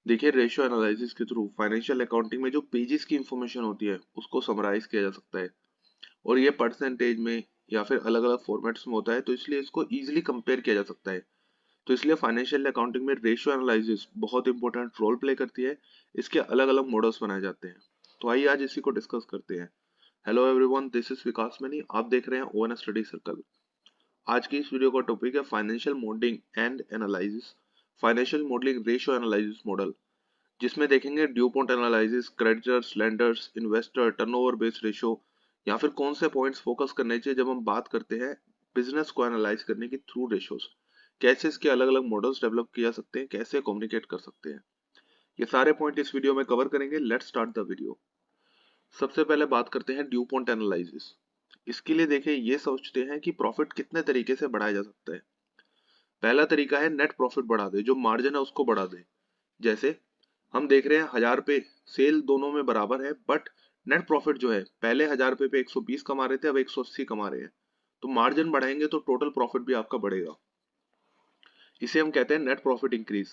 देखिए, ratio analysis के through financial accounting में जो पेजेस की इंफॉर्मेशन होती है उसको समराइज किया जा सकता है। और ये परसेंटेज में या फिर अलग अलग फॉर्मेट्स में होता है, तो इसलिए इसको इजीली कंपेयर किया जा सकता है। तो इसलिए फाइनेंशियल अकाउंटिंग में रेशियो एनालिसिस बहुत इंपॉर्टेंट रोल प्ले करती है। इसके अलग अलग मॉडल्स बनाए जाते हैं। तो आइए आज इसी को डिस्कस करते हैं। Hello everyone, this is Vikas money. आप देख रहे हैं ओवन स्टडी सर्कल। आज की इस वीडियो का टॉपिक है financial modelling and analysis. Financial modelling ratio analysis model, जिसमें देखेंगे due point analysis, creditors, lenders, investor, turnover based ratio, या फिर कौन से पॉइंट्स फोकस करने चाहिए जब हम बात करते हैं बिजनेस को एनालाइज करने की थ्रू रेशियोज। कैसे इसके अलग अलग मॉडल्स डेवलप किया जा सकते हैं, कैसे कम्युनिकेट कर सकते हैं, ये सारे पॉइंट इस वीडियो में कवर करेंगे। Let's start the video. सबसे पहले बात करते हैं ड्यू पॉइंट एनालिसिस। इसके लिए देखिए, ये सोचते हैं कि प्रॉफिट कितने तरीके से बढ़ाया जा सकता है। पहला तरीका है नेट प्रॉफिट बढ़ा दे, जो मार्जिन है उसको बढ़ा दे। जैसे हम देख रहे हैं 1000 रुपए सेल दोनों में बराबर है, बट नेट प्रॉफिट जो है पहले 1000 रुपए पे 120 कमा रहे थे, अब 180 कमा रहे हैं। तो मार्जिन बढ़ाएंगे तो टोटल प्रॉफिट भी आपका बढ़ेगा। इसे हम कहते हैं net profit increase.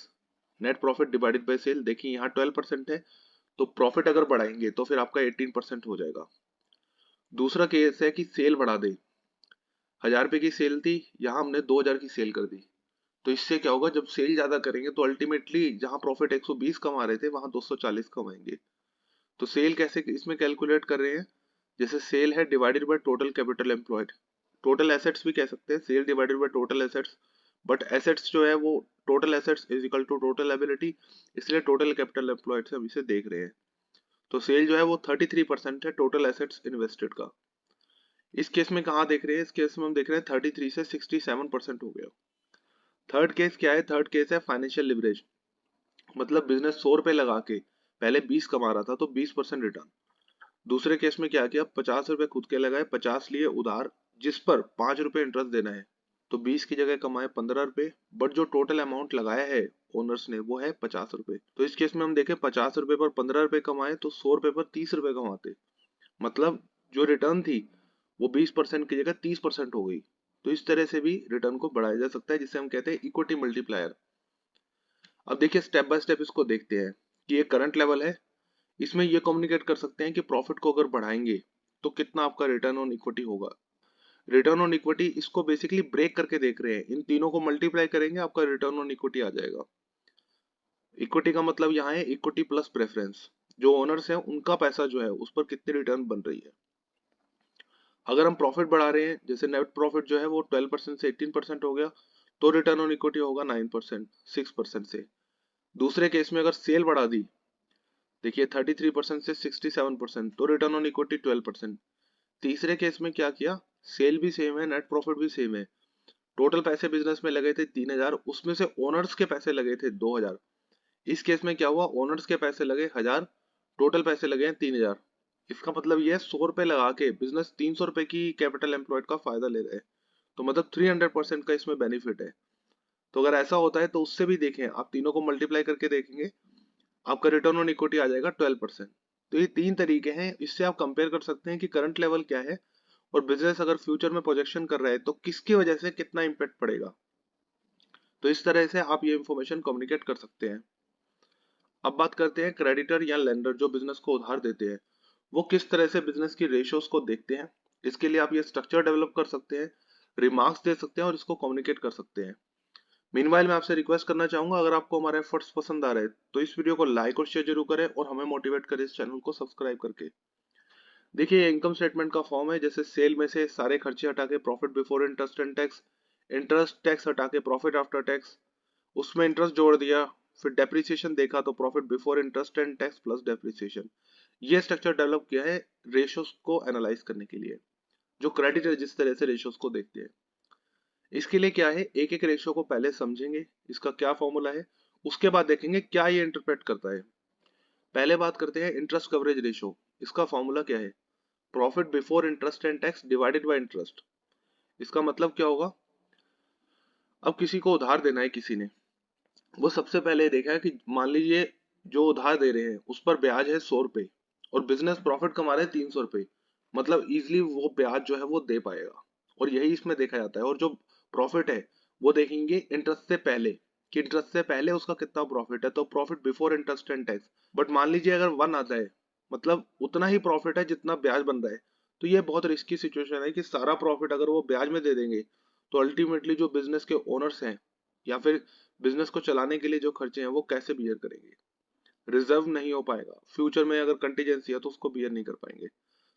Net profit divided by sale, देखिए यहाँ 12% है, तो प्रॉफिट अगर बढ़ाएंगे तो फिर आपका 18% हो जाएगा। दूसरा केस है कि सेल बढ़ा दे। 1000 रुपए की सेल थी, यहाँ हमने 2000 की सेल कर दी। तो इससे क्या होगा, जब सेल ज्यादा करेंगे तो अल्टीमेटली जहां प्रॉफिट 120 कमा रहे थे वहां 240 कमाएंगे। तो सेल कैसे इसमें कैलकुलेट कर रहे हैं, जैसे सेल है divided by total capital employed. Total assets भी कह सकते हैं, sale divided by total assets. But assets जो है वो total assets is equal to total ability, इसलिए टोटल कैपिटल एम्प्लॉयड से हम इसे देख रहे हैं। तो सेल जो है वो 33% है टोटल एसेट्स इन्वेस्टेड का। इस केस में कहाँ देख रहे हैं, इस केस में हम देख रहे हैं 33 से 67% हो गया। थर्ड केस क्या है, थर्ड केस है फाइनेंशियल लिवरेज। मतलब बिजनेस 100 रुपए लगा के पहले 20 कमा रहा था, तो 20% रिटर्न। दूसरे केस में क्या किया, 50 रुपए खुद के लगाए, 50 लिए उधार, जिस पर 5 रुपए इंटरेस्ट देना है। तो 20 की जगह कमाए 15 रुपए, बट जो टोटल अमाउंट लगाया है ओनर्स ने वो है 50 रुपए। तो इस केस में हम देखें 50 रुपए पर 15 रुपए कमाए तो 100 रुपए पर 30 रुपए कमाते। मतलब जो रिटर्न थी वो 20% की जगह 30% हो गई। तो इस तरह से भी रिटर्न को बढ़ाया जा सकता है, जिसे हम कहते हैं इक्विटी मल्टीप्लायर। अब देखिए स्टेप बाय स्टेप इसको देखते हैं कि ये करंट लेवल है। इसमें ये कम्युनिकेट कर सकते हैं कि प्रॉफिट को अगर बढ़ाएंगे तो कितना आपका रिटर्न ऑन इक्विटी होगा। रिटर्न ऑन इक्विटी इसको बेसिकली ब्रेक करके देख रहे हैं, इन तीनों को मल्टीप्लाई करेंगे आपका रिटर्न ऑन इक्विटी आ जाएगा। इक्विटी का मतलब यहाँ है इक्विटी प्लस प्रेफरेंस। जो ओनर्स हैं उनका पैसा जो है उस पर कितनी रिटर्न बन रही है। अगर हम प्रॉफिट बढ़ा रहे हैं, जैसे नेट प्रॉफिट जो है वो 12% से 18% हो गया, तो रिटर्न ऑन इक्विटी होगा 9%, 6% से। दूसरे केस में अगर सेल बढ़ा दी, देखिए 33% से 67%, तो रिटर्न ऑन इक्विटी 12%। तीसरे केस में क्या किया, सेल भी सेम है, नेट प्रॉफिट भी सेम है। टोटल पैसे बिजनेस में लगे थे 3000, उसमें से ओनर्स के पैसे लगे थे 2000। इस केस में क्या हुआ, ओनर्स के पैसे लगे 1000, टोटल पैसे लगे हैं 3000। इसका मतलब ये है 100 रुपए लगा के बिजनेस 300 रुपए की कैपिटल एम्प्लॉयड का फायदा ले रहे हैं। तो मतलब 300% का इसमें बेनिफिट है। तो अगर ऐसा होता है तो उससे भी देखें, आप तीनों को मल्टीप्लाई करके देखेंगे, आपका रिटर्न ऑन इक्विटी आ जाएगा 12%। तो ये तीन तरीके हैं, इससे आप कंपेयर कर सकते हैं कि करंट लेवल क्या है, और बिजनेस अगर फ्यूचर में प्रोजेक्शन कर रहा है तो किसकी वजह से कितना इम्पैक्ट पड़ेगा। तो इस तरह से आप ये इंफॉर्मेशन कम्युनिकेट कर सकते हैं। अब बात करते हैं क्रेडिटर या लेंडर जो बिजनेस को उधार देते हैं, वो किस तरह से बिजनेस की रेशियोज को देखते हैं। इसके लिए आप ये स्ट्रक्चर डेवलप कर सकते हैं, रिमार्क्स दे सकते हैं और इसको कम्युनिकेट कर सकते हैं। मीनवाइल मैं आपसे रिक्वेस्ट करना चाहूंगा, अगर आपको हमारे एफर्ट्स पसंद आ रहे हैं तो इस वीडियो को लाइक और शेयर जरूर करें, और हमें मोटिवेट करें इस चैनल को सब्सक्राइब करके। देखिए ये इनकम स्टेटमेंट का फॉर्म है, जैसे सेल में से सारे खर्चे हटा के profit before interest and tax, interest tax हटा के प्रॉफिट आफ्टर टैक्स, उसमें इंटरेस्ट जोड़ दिया, फिर डेप्रिसिएशन देखा तो profit before interest and tax plus depreciation. ये स्ट्रक्चर डेवलप किया है रेशियोज को एनालाइज करने के लिए, जो क्रेडिटर जिस तरह से रेशियोज को देखते हैं। इसके लिए क्या है, एक एक रेशियो को पहले समझेंगे, इसका क्या फॉर्मूला है, उसके बाद देखेंगे क्या ये इंटरप्रेट करता है। पहले बात करते हैं इंटरेस्ट कवरेज रेशियो। इसका फॉर्मूला क्या है, profit before interest and tax divided by interest. इसका मतलब क्या होगा, अब किसी को उधार देना है किसी ने, वो सबसे पहले देखा है कि मान लीजिए जो उधार दे रहे हैं उस पर ब्याज है 100 रुपए, और बिजनेस प्रॉफिट कमा रहे हैं 300 रुपए। मतलब इजिली वो ब्याज जो है वो दे पाएगा, और यही इसमें देखा जाता है। और जो प्रॉफिट है वो देखेंगे इंटरेस्ट से पहले, कि इंटरेस्ट से पहले उसका कितना प्रॉफिट है, तो profit before interest and tax. But मान लीजिए अगर 1 आता है, मतलब उतना ही प्रॉफिट है जितना ब्याज बन रहा है, तो ये बहुत रिस्की सिचुएशन है कि सारा प्रॉफिट अगर वो ब्याज में दे देंगे तो अल्टीमेटली जो बिजनेस के ओनर्स हैं या फिर बिजनेस को चलाने के लिए जो खर्चे हैं वो कैसे बियर करेंगे, रिजर्व नहीं हो पाएगा, फ्यूचर में अगर कंटीजेंसी है तो उसको बियर नहीं कर पाएंगे।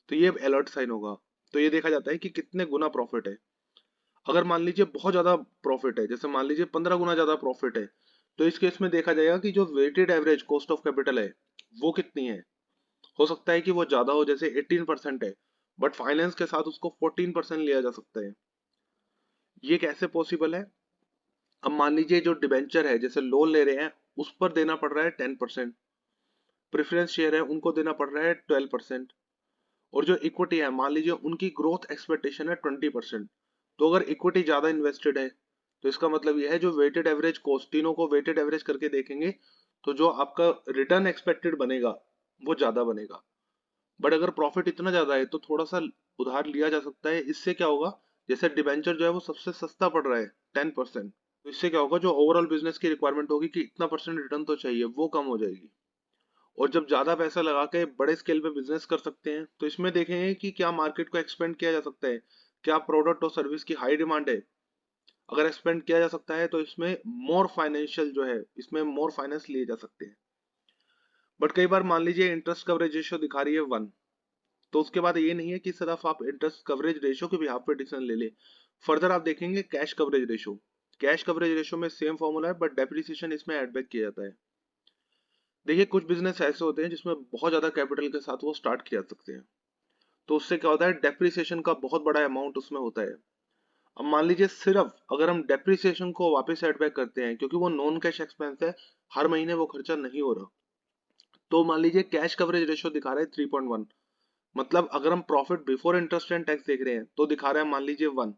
तो ये अलर्ट साइन होगा। तो ये देखा जाता है कि कितने गुना प्रॉफिट है। अगर मान लीजिए बहुत ज्यादा प्रॉफिट है, जैसे मान लीजिए 15 गुना ज्यादा प्रॉफिट है, तो इस केस में देखा जाएगा कि जो weighted average cost of capital है वो कितनी है। हो सकता है कि वो ज्यादा हो, जैसे 18% है, बट फाइनेंस के साथ उसको 14% लिया जा सकता है। ये कैसे पॉसिबल है? अब मान लीजिए जो डिबेंचर है, जैसे लोन ले रहे हैं, उस पर देना पड़ रहा है 10%, प्रेफरेंस शेयर है उनको देना पड़ रहा है 12%, और जो इक्विटी है मान लीजिए उनकी ग्रोथ एक्सपेक्टेशन है 20%। तो अगर इक्विटी ज्यादा इन्वेस्टेड है तो इसका मतलब यह है जो वेटेड एवरेज कॉस्ट, तीनों को वेटेड एवरेज करके देखेंगे तो जो आपका रिटर्न एक्सपेक्टेड बनेगा वो ज्यादा बनेगा। बट अगर प्रॉफिट इतना ज्यादा है तो थोड़ा सा उधार लिया जा सकता है। इससे क्या होगा, जैसे डिबेंचर जो है वो सबसे सस्ता पड़ रहा है 10%, तो इससे क्या होगा, जो ओवरऑल बिजनेस की रिक्वायरमेंट होगी कि इतना परसेंट रिटर्न तो चाहिए, वो कम हो जाएगी। और जब ज्यादा पैसा लगा के बड़े स्केल पे बिजनेस कर सकते हैं तो इसमें देखेंगे कि क्या मार्केट को एक्सपेंड किया जा सकता है, क्या प्रोडक्ट और सर्विस की हाई डिमांड है। अगर एक्सपेंड किया जा सकता है तो इसमें मोर फाइनेंशियल जो है, इसमें मोर फाइनेंस लिए जा सकते हैं। बट कई बार मान लीजिए इंटरेस्ट कवरेज रेशियो दिखा रही है 1, तो उसके बाद ये नहीं है कि सिर्फ आप इंटरेस्ट कवरेज रेशियो के बिहाफ पे डिसीजन ले ले। फर्दर आप देखेंगे cash coverage ratio. Cash coverage ratio में सेम फॉर्मूला है बट डेप्रिसिएशन इसमें एड बैक किया जाता है। देखिए कुछ बिजनेस ऐसे होते हैं जिसमें बहुत ज्यादा कैपिटल के साथ वो स्टार्ट किया जा सकते हैं, तो उससे क्या होता है, डेप्रिसिएशन का बहुत बड़ा अमाउंट उसमें होता है। अब मान लीजिए सिर्फ अगर हम डेप्रिसिएशन को वापस एड बैक करते हैं, क्योंकि वो नॉन कैश एक्सपेंस है, हर महीने वो खर्चा नहीं हो रहा, तो मान लीजिए कैश कवरेज रेशियो दिखा रहा है 3.1। मतलब अगर हम profit before interest and tax देख रहे हैं तो दिखा रहा है मान लीजिए 1,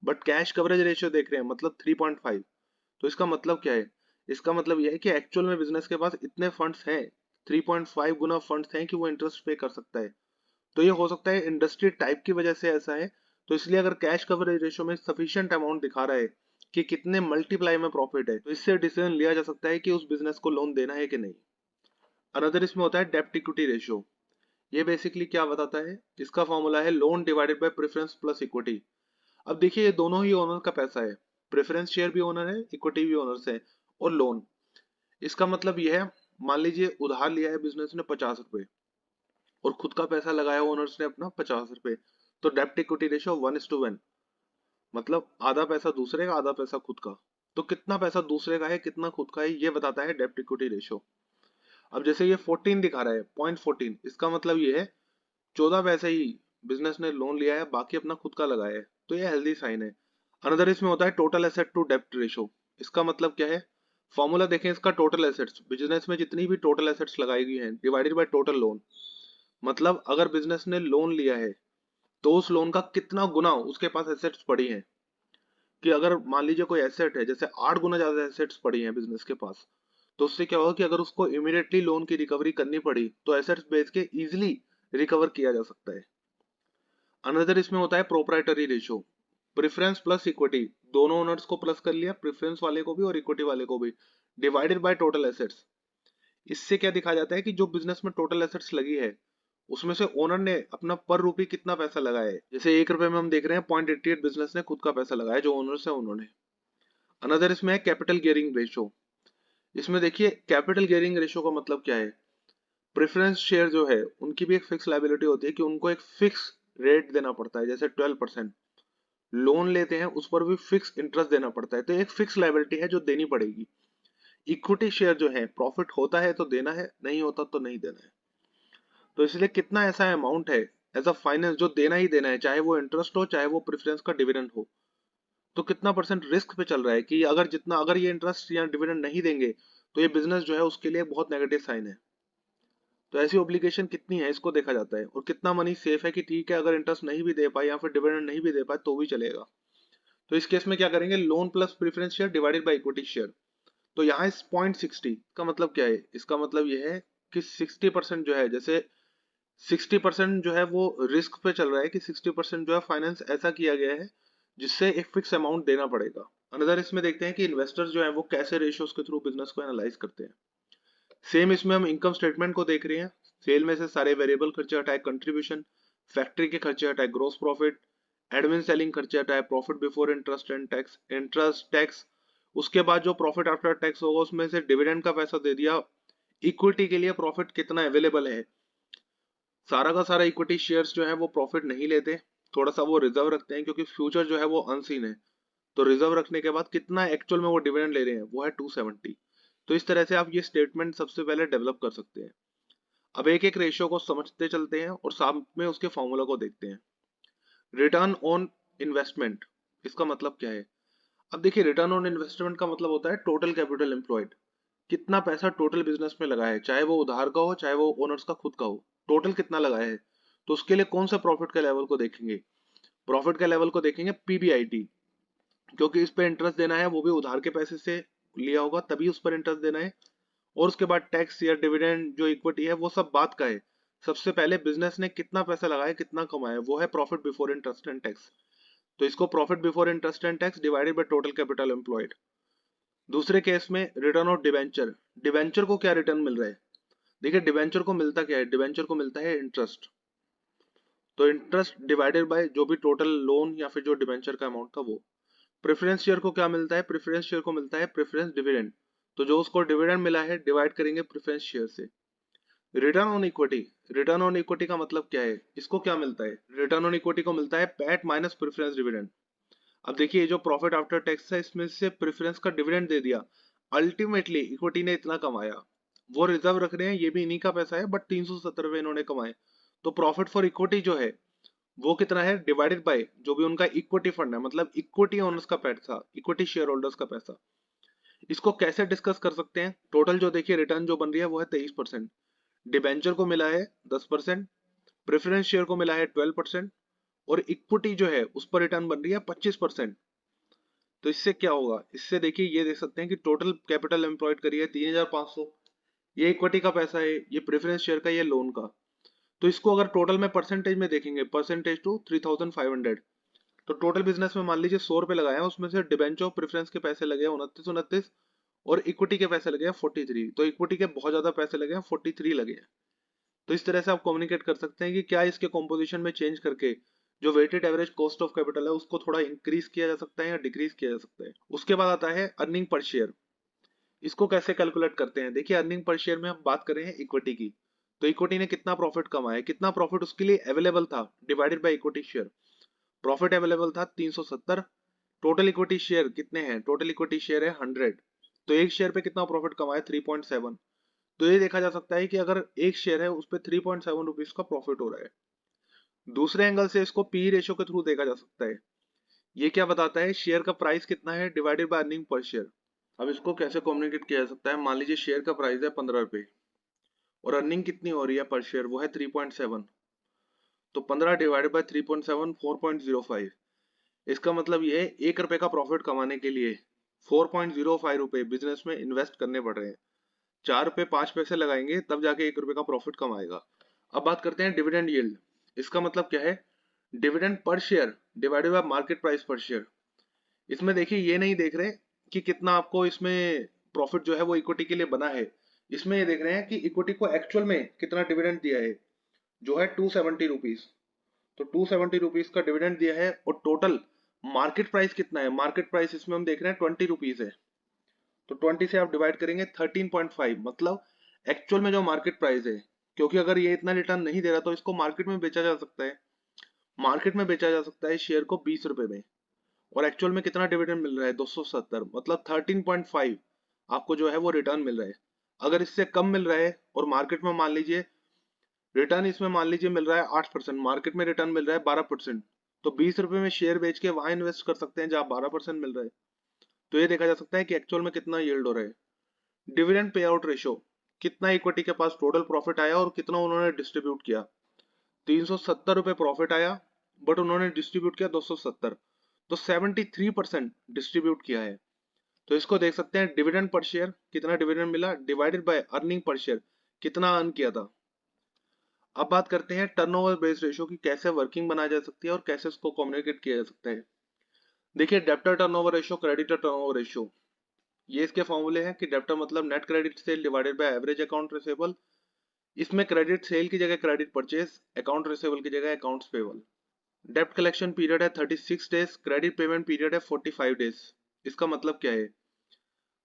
बट कैश कवरेज रेशियो देख रहे हैं मतलब 3.5। तो इसका मतलब क्या है, इसका मतलब यह है कि एक्चुअल में बिजनेस के पास इतने फंड्स हैं, 3.5 गुना फंड्स हैं कि वो इंटरेस्ट पे कर सकता है। तो ये हो सकता है इंडस्ट्री टाइप की वजह से ऐसा है। तो इसलिए अगर कैश कवरेज रेशियो में सफिशिएंट अमाउंट दिखा रहा है कि कितने मल्टीप्लाई में प्रॉफिट है, तो इससे डिसीजन लिया जा सकता है कि उस बिजनेस को लोन देना है कि नहीं। अनदर इसमें होता है डेप्ट इक्विटी रेशियो। ये बेसिकली क्या बताता है, इसका फॉर्मूला है loan divided by preference plus equity. अब देखिए ये दोनों ही ओनर का पैसा है, प्रेफरेंस शेयर भी ओनर है, इक्विटी भी ओनर है, और लोन। इसका मतलब यह है, मान लीजिए उधार लिया है बिजनेस ने 50 रुपए और खुद का पैसा लगाया ओनर्स ने अपना 50 रुपए, तो डेप्ट इक्विटी रेशियो 1:1, मतलब आधा पैसा दूसरे का आधा पैसा खुद का। तो कितना पैसा दूसरे का है कितना खुद का है ये बताता है डेप्ट इक्विटी रेशियो। अब जैसे ये 14 दिखा रहा है, 0.14, इसका मतलब ये है 14 पैसे ही बिजनेस ने लोन लिया है, बाकी अपना खुद का लगाया है, तो ये हेल्दी साइन है। अनदर इसमें होता है टोटल एसेट टू डेप्ट रेशियो। इसका मतलब क्या है, फॉर्मूला देखें इसका, टोटल एसेट्स, बिजनेस में जितनी भी टोटल एसेट्स लगाई गई हैं डिवाइडेड बाय टोटल लोन। मतलब अगर बिजनेस ने लोन लिया है तो उस लोन का कितना गुना उसके पास एसेट्स पड़ी हैं। कि अगर मान लीजिए कोई एसेट है, जैसे 8 गुना ज्यादा एसेट्स पड़ी हैं बिजनेस के पास, तो उससे क्या होगा कि अगर उसको इमीडिएटली लोन की रिकवरी करनी पड़ी तो एसेट्स बेच के इजिली रिकवर किया जा सकता है। अनदर इसमें होता है proprietary ratio, preference plus equity, दोनों ओनर्स को प्लस कर लिया, प्रेफरेंस वाले को भी और इक्विटी वाले को भी, डिवाइडेड बाय टोटल एसेट्स। इससे क्या दिखा जाता है कि जो बिजनेस में टोटल एसेट्स लगी है उसमें से ओनर ने अपना पर रुपये कितना पैसा लगाया है। जैसे 1 रुपए में हम देख रहे हैं 0.88 बिजनेस ने खुद का पैसा लगाया, जो ओनर्स है उन्होंने। अनदर इसमें है कैपिटल गियरिंग रेशियो। इसमें देखिए कैपिटल गियरिंग रेशियो का मतलब क्या है, प्रेफरेंस शेयर जो है उनकी भी एक फिक्स लायबिलिटी होती है कि उनको एक फिक्स रेट देना पड़ता है, जैसे 12%। लोन लेते हैं उस पर भी फिक्स इंटरेस्ट देना पड़ता है, तो एक फिक्स लायबिलिटी है जो देनी पड़ेगी। इक्विटी शेयर जो है प्रॉफिट होता है तो देना है, नहीं होता तो नहीं देना है। तो इसलिए कितना ऐसा अमाउंट है एज अ फाइनेंस जो देना ही देना है, चाहे वो इंटरेस्ट हो चाहे वो प्रेफरेंस का डिविडेंड हो। तो कितना परसेंट रिस्क पे चल रहा है कि अगर जितना अगर ये इंटरेस्ट या डिविडेंड नहीं देंगे तो ये बिजनेस जो है उसके लिए बहुत नेगेटिव साइन है। तो ऐसी ऑब्लिगेशन कितनी है इसको देखा जाता है, और कितना मनी सेफ है कि ठीक है अगर इंटरेस्ट नहीं भी दे पाए या फिर डिविडेंड नहीं भी दे पाए तो भी चलेगा। तो इस केस में क्या करेंगे, loan plus preference share divided by equity share. तो यहाँ इस 0.60 का मतलब क्या है, इसका मतलब यह है कि 60% जो है, जैसे 60% जो है वो रिस्क पे चल रहा है कि 60% जो है फाइनेंस ऐसा किया गया है जिससे एक फिक्स अमाउंट देना पड़ेगा। अनदर इसमें देखते हैं कि इन्वेस्टर्स जो है वो कैसे रेशियोज के थ्रू बिजनेस को एनालाइज करते हैं। सेम इसमें हम इनकम स्टेटमेंट को देख रहे हैं। सेल में से सारे वेरिएबल खर्चे हटाए कंट्रीब्यूशन, फैक्ट्री के खर्चे हटाए ग्रोस प्रॉफिट, एडमिन सेलिंग खर्चे हटाए profit before interest and tax, interest tax. उसके बाद जो प्रॉफिट आफ्टर टैक्स होगा उसमें से डिविडेंड का पैसा दे दिया। इक्विटी के लिए प्रॉफिट कितना अवेलेबल है, सारा का सारा इक्विटी शेयर्स जो है वो प्रॉफिट नहीं लेते, थोड़ा सा वो रिजर्व रखते हैं क्योंकि फ्यूचर जो है वो अनसीन है। तो रिजर्व रखने के बाद कितना एक्चुअल में वो डिविडेंड ले रहे हैं वो है 270। तो इस तरह से आप ये स्टेटमेंट सबसे पहले डेवलप कर सकते हैं। अब एक एक रेशियो को समझते चलते हैं और साथ में उसके फॉर्मूला को देखते हैं। रिटर्न ऑन इन्वेस्टमेंट, इसका मतलब क्या है? अब देखिए, रिटर्न ऑन इन्वेस्टमेंट का मतलब होता है टोटल कैपिटल एम्प्लॉयड, कितना पैसा टोटल बिजनेस में लगा है, चाहे वो उधार का हो चाहे वो ओनर्स का खुद का हो, टोटल कितना लगाया है। तो उसके लिए कौन सा प्रॉफिट का लेवल को देखेंगे? प्रॉफिट का लेवल को देखेंगे पीबीआईटी, क्योंकि इस पे इंटरेस्ट देना है वो भी उधार के पैसे से लिया होगा तभी उस पर इंटरेस्ट देना है। और उसके बाद टैक्स या डिविडेंड जो इक्विटी है वो सब बात का है। सबसे पहले बिजनेस ने कितना पैसा लगाया कितना कमाया वो है profit before interest and tax. तो इसको profit before interest and tax divided by total capital employed. दूसरे केस में रिटर्न ऑफ डिवेंचर, डिवेंचर को क्या रिटर्न मिल रहा है? देखिए, डिवेंचर को मिलता क्या है? डिवेंचर को मिलता है इंटरेस्ट। तो इंटरेस्ट डिवाइडेड बाय जो भी टोटल लोन या फिर जो डिवेंचर का अमाउंट था वो। प्रेफरेंस शेयर को क्या मिलता है? प्रेफरेंस शेयर को मिलता है प्रेफरेंस डिविडेंड। तो जो उसको डिविडेंड मिला है डिवाइड करेंगे प्रेफरेंस शेयर से। Return on equity, return on equity का मतलब क्या है? इसको क्या मिलता है? रिटर्न ऑन इक्विटी को मिलता है पैट माइनस प्रेफरेंस डिविडेंड। अब देखिए, जो प्रॉफिट आफ्टर टैक्स है इसमें से प्रेफरेंस का डिविडेंड दे दिया, अल्टीमेटली इक्विटी ने इतना कमाया, वो रिजर्व रख रहे हैं, ये भी इन्हीं का पैसा है बट 370 इन्होंने कमाए। तो प्रॉफिट फॉर इक्विटी जो है वो कितना है? डिवाइडेड बाय जो भी उनका इक्विटी फंड है, मतलब इक्विटी ओनर्स का पैसा, इक्विटी शेयर होल्डर्स का पैसा। इसको कैसे डिस्कस कर सकते हैं? टोटल जो देखिए रिटर्न जो बन रही है वो है 23%, डिबेंचर को मिला है 10%, प्रेफरेंस शेयर को मिला है 12%, और इक्विटी जो है उस पर रिटर्न बन रही है 25%। तो इससे क्या होगा? इससे देखिए ये देख सकते हैं कि टोटल कैपिटल एम्प्लॉयड करी है 3500, ये इक्विटी का पैसा है, ये प्रेफरेंस शेयर का, ये लोन का। तो इसको अगर टोटल में परसेंटेज में देखेंगे, परसेंटेज टू 3500, तो टोटल बिजनेस में मान लीजिए 100 रुपए लगाए हैं, उसमें से डिबेंचर प्रेफरेंस के पैसे लगे हैं 29 और इक्विटी के पैसे लगे हैं 43। तो इक्विटी के बहुत ज्यादा पैसे लगे हैं, 43 लगे हैं। तो इस तरह से आप कम्युनिकेट कर सकते हैं कि क्या इसके कॉम्पोजिशन में चेंज करके जो weighted average cost of capital है उसको थोड़ा इंक्रीज किया जा सकता है या डिक्रीज किया जा सकता है। उसके बाद आता है अर्निंग पर शेयर। इसको कैसे कैलकुलेट करते हैं? देखिए, अर्निंग पर शेयर में हम बात कर रहे हैं इक्विटी की। तो इक्विटी ने कितना प्रॉफिट कमाया, कितना प्रॉफिट उसके लिए अवेलेबल था, divided by equity share. Profit available था 370, टोटल इक्विटी शेयर कितने हैं? टोटल इक्विटी शेयर है 100। तो एक शेयर पे कितना प्रॉफिट कमाया? 3.7। तो ये देखा जा सकता है कि अगर एक शेयर है उस पर 3.7 रुपीज का प्रॉफिट हो रहा है। दूसरे एंगल से इसको पी रेशियो के थ्रू देखा जा सकता है। ये क्या बताता है? शेयर का प्राइस कितना है divided by earning per share. अब इसको कैसे कम्युनिकेट किया जा सकता है? मान लीजिए शेयर का प्राइस है 15 रुपए और अर्निंग कितनी हो रही है पर शेयर? वो है 3.7। तो 15 डिवाइडेड बाय 3.7, 4.05। इसका मतलब ये है 1 रुपए का प्रॉफिट कमाने के लिए 4.05 रुपए बिजनेस में इन्वेस्ट करने पड़ रहे हैं। 4 रुपए 5 पैसे लगाएंगे तब जाके 1 रुपए का प्रॉफिट कमाएगा। अब बात करते हैं डिविडेंड यील्ड। इसका मतलब क्या है? Dividend per share divided by market price पर शेयर। इसमें देखिए ये नहीं देख रहे कि कितना आपको इसमें प्रॉफिट जो है वो इक्विटी के लिए बना है। इसमें ये देख रहे हैं कि इक्विटी को एक्चुअल में कितना डिविडेंड दिया है, जो है 270 रुपीज। तो 270 रुपीज का डिविडेंड दिया है और टोटल मार्केट प्राइस कितना है? मार्केट प्राइस इसमें हम देख रहे हैं 20 रुपीज है। तो 20 से आप डिवाइड करेंगे 13.5, मतलब एक्चुअल में जो मार्केट प्राइस है। क्योंकि अगर ये इतना रिटर्न नहीं दे रहा तो इसको मार्केट में बेचा जा सकता है। मार्केट में बेचा जा सकता है शेयर को 20 रुपए में, और एक्चुअल में कितना डिविडेंड मिल रहा है? 270, मतलब 13.5 आपको जो है वो रिटर्न मिल रहा है। अगर इससे कम मिल रहा है और मार्केट में मान लीजिए रिटर्न इसमें मान लीजिए मिल रहा है 8%, मार्केट में रिटर्न मिल रहा है 12%, तो 20 रुपए में शेयर बेच के वहां इन्वेस्ट कर सकते हैं जहां 12% मिल रहा है। तो ये देखा जा सकता है कि एक्चुअल में कितना यील्ड हो रहा है। डिविडेंड पे आउट रेशियो, कितना इक्विटी के पास टोटल प्रॉफिट आया और कितना उन्होंने डिस्ट्रीब्यूट किया। 370 रुपए प्रॉफिट आया बट उन्होंने डिस्ट्रीब्यूट किया 270, तो 73% डिस्ट्रीब्यूट किया है। तो इसको देख सकते हैं डिविडेंड पर शेयर कितना डिविडेंड मिला divided by earning per share कितना अर्न किया था। अब बात करते हैं टर्नओवर बेस्ड रेशियो की, कैसे वर्किंग बनाई जा सकती है और कैसे इसको कम्युनिकेट किया जा सकता है। देखिए debtor turnover ratio, creditor turnover ratio, ये इसके फॉर्मूले हैं कि डेब्टर मतलब net credit sale divided by average account receivable. इसमें क्रेडिट सेल की जगह क्रेडिट परचेज, अकाउंट रिसीवेबल की जगह अकाउंट्स पेबल। डेब्ट कलेक्शन पीरियड है 36 डेज, क्रेडिट पेमेंट पीरियड है 45 डेज। इसका मतलब क्या है?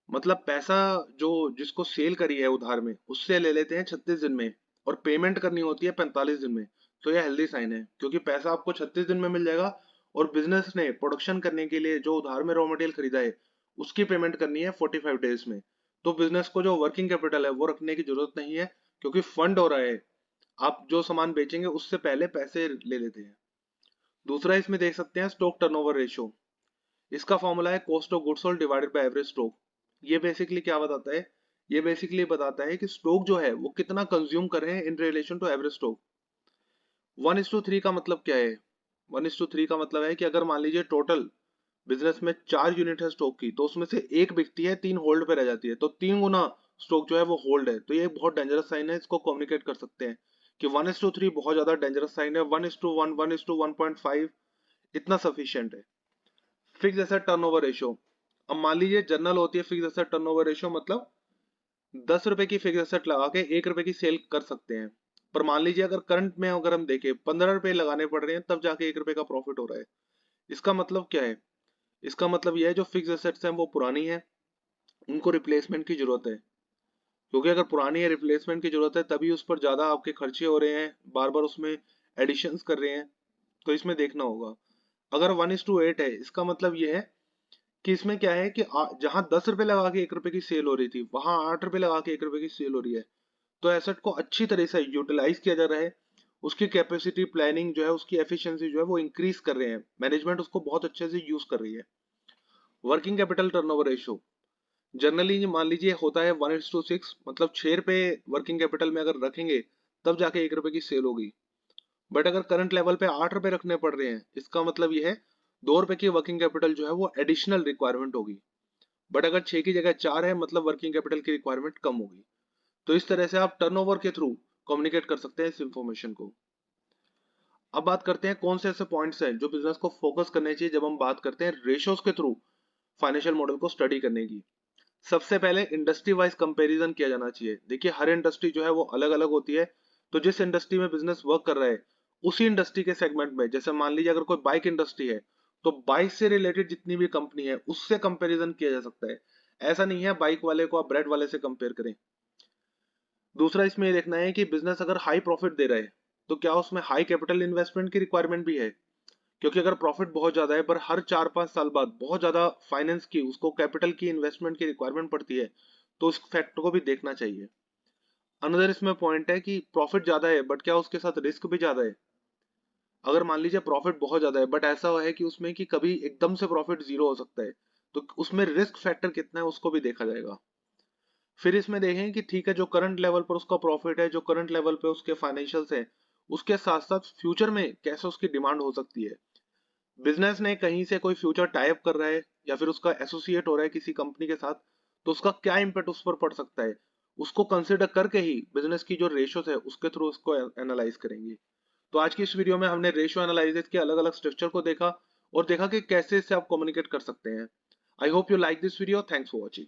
मतलब पैसा जो जिसको सेल करी है उधार में उससे ले लेते हैं 36 दिन में, और पेमेंट करनी होती है 45 दिन में। तो यह हेल्दी साइन है क्योंकि पैसा आपको 36 दिन में मिल जाएगा, और बिजनेस ने प्रोडक्शन करने के लिए जो उधार में रॉ मटेरियल खरीदा है उसकी पेमेंट करनी है 45 डेज में। तो बिजनेस को जो वर्किंग कैपिटल है वो रखने की जरूरत नहीं है, क्योंकि फंड हो रहा है। आप जो सामान बेचेंगे उससे पहले पैसे ले लेते हैं। दूसरा इसमें देख सकते हैं स्टॉक टर्नओवर रेशियो। इसका फॉर्मूला है cost of goods sold divided by average stock. ये बेसिकली क्या बताता है? ये बेसिकली बताता है कि स्टॉक जो है वो कितना कंज्यूम कर रहे हैं in relation to average stock. 1:3 का मतलब क्या है? 1:3 का मतलब है कि अगर मान लीजिए टोटल बिजनेस में 4 यूनिट है स्टॉक की, तो उसमें से एक बिकती है, 3 होल्ड पे रह जाती है, तो 3 गुना स्टॉक जो है वो होल्ड है। तो ये बहुत डेंजरस साइन है, इसको कम्युनिकेट कर सकते हैं कि 1:3 बहुत ज्यादा डेंजरस साइन है। 1:1, 1:1.5 इतना सफिशियंट है। Fix asset turnover ratio. अब मान लीजिए जनरल होती है फिक्स एसेट टर्नओवर रेशियो, मतलब 10 रुपए की फिक्स एसेट लगा के 1 रुपए की सेल कर सकते हैं। पर मान लीजिए अगर करंट में अगर हम देखें 15 रुपए लगाने पड़ रहे हैं तब जाके 1 रुपए का प्रॉफिट हो रहा है। इसका मतलब क्या है? इसका मतलब यह है जो फिक्स एसेट्स हैं वो पुरानी है, उनको रिप्लेसमेंट की जरूरत है। क्योंकि अगर पुरानी है, रिप्लेसमेंट की जरूरत है, तभी उस पर ज्यादा आपके खर्चे हो रहे हैं, बार बार उसमें एडिशंस कर रहे हैं। तो इसमें देखना होगा। अगर 1:8 है, इसका मतलब यह है कि इसमें क्या है कि जहां 10 रुपए लगा के 1 रुपए की सेल हो रही थी, वहां 8 रुपए लगा के 1 रुपए की सेल हो रही है। तो एसेट को अच्छी तरह से यूटिलाइज किया जा रहा है। उसकी कैपेसिटी प्लानिंग जो है, उसकी एफिशिएंसी जो है वो इंक्रीज कर रहे हैं, मैनेजमेंट उसको बहुत अच्छे से यूज कर रही है। Working capital turnover ratio generally मान लीजिए होता है 1:6, मतलब 6 रुपए वर्किंग कैपिटल में अगर रखेंगे तब जाके 1 रुपए की सेल होगी। बट अगर करंट लेवल पे 8 रुपए रखने पड़ रहे हैं, इसका मतलब ये है 2 रुपए की वर्किंग कैपिटल जो है वो एडिशनल रिक्वायरमेंट होगी। बट अगर 6 की जगह 4 है, मतलब वर्किंग कैपिटल की रिक्वायरमेंट कम होगी। तो इस तरह से आप टर्नओवर के थ्रू कम्युनिकेट कर सकते हैं इस इंफॉर्मेशन को। अब बात करते हैं कौन से ऐसे पॉइंट्स हैं जो बिजनेस को फोकस करने चाहिए जब हम बात करते हैं रेशियोज के थ्रू फाइनेंशियल मॉडल को स्टडी करने की। सबसे पहले इंडस्ट्री वाइज कंपैरिजन किया जाना चाहिए। देखिए हर इंडस्ट्री जो है वो अलग अलग होती है। तो जिस इंडस्ट्री में बिजनेस वर्क कर रहा है उसी इंडस्ट्री के सेगमेंट में, जैसे मान लीजिए अगर कोई बाइक इंडस्ट्री है, तो बाइक से रिलेटेड जितनी भी कंपनी है उससे कंपैरिजन किया जा सकता है। ऐसा नहीं है बाइक वाले को आप ब्रेड वाले से कंपेयर करें। दूसरा इसमें ये देखना है कि बिजनेस अगर हाई प्रॉफिट दे रहा है तो क्या उसमें हाई कैपिटल इन्वेस्टमेंट की रिक्वायरमेंट भी है। क्योंकि अगर प्रॉफिट बहुत ज्यादा है पर हर 4-5 साल बाद बहुत ज्यादा फाइनेंस की, उसको कैपिटल की इन्वेस्टमेंट की रिक्वायरमेंट पड़ती है, तो उस फैक्टर को भी देखना चाहिए। अनदर इसमें पॉइंट है कि प्रॉफिट ज्यादा है बट क्या उसके साथ रिस्क भी ज्यादा है। अगर मान लीजिए प्रॉफिट बहुत ज्यादा है बट ऐसा है कि उसमें कि कभी एकदम से प्रॉफिट जीरो हो सकता है, तो उसमें रिस्क फैक्टर कितना है उसको भी देखा जाएगा। फिर इसमें देखें कि ठीक है जो करंट लेवल पर उसका प्रॉफिट है, जो करंट लेवल पे उसके फाइनेंशियल्स है, उसके साथ साथ फ्यूचर में कैसे उसकी डिमांड हो सकती है। बिजनेस ने कहीं से कोई फ्यूचर टाइप कर रहा है या फिर उसका एसोसिएट हो रहा है किसी कंपनी के साथ, तो उसका क्या इम्पैक्ट उस पर पड़ सकता है, उसको कंसिडर करके ही बिजनेस की जो रेशियोज है उसके थ्रू उसको एनालाइज करेंगे। तो आज की इस वीडियो में हमने रेशियो एनालिसिस के अलग अलग स्ट्रक्चर को देखा और देखा कि कैसे इससे आप कम्युनिकेट कर सकते हैं। I hope you like this video. Thanks for watching.